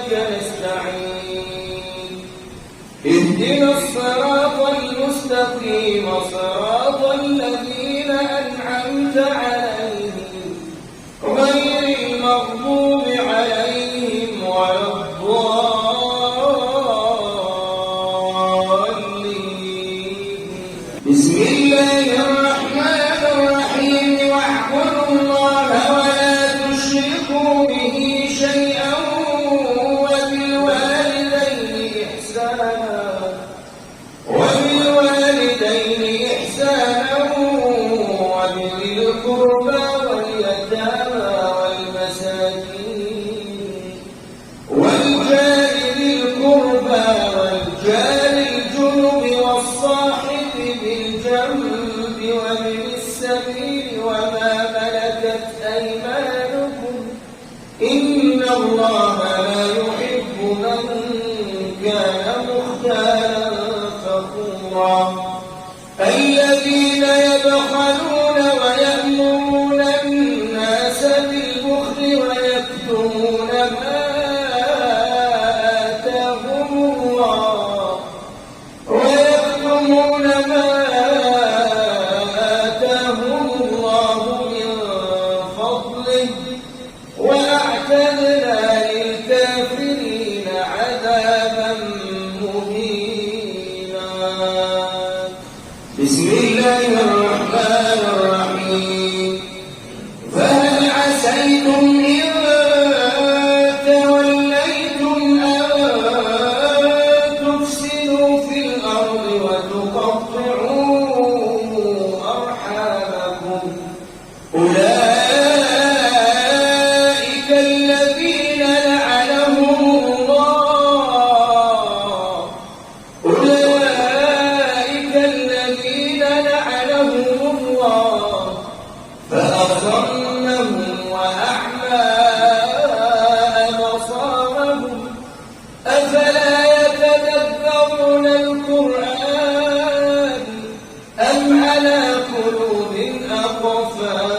وإياك نستعين اهدنا الصراط المستقيم صراط الذين أنعمت عليهم غير المغضوب عليهم ولا الضالين. بسم الله الرحمن الرحيم واعبدوا الله ولا تشركوا به شيئا وبالوالدين إحسانا وبذي القربى واليتامى والمساكين والجار ذي القربى والجار الجنب والصاحب بالجنب وابن السبيل وما ملكت أيمانكم إن الله لا يحب من كان مختالا فخورا. الذين يبخلون ويأمرون الناس بالبخل ويكتمون ما آتاهم الله من فضله وأعتدنا للكافرين عذابا مهينا. بسم الله الرحمن الرحيم فهل عسيتم إن توليتم أن تفسدوا في الأرض وتقطعوا أرحامكم أولئك الذين لعنهم الله فأصمهم وأعمى أبصارهم أفلا يتدبرون القرآن أم على قلوب أقفالها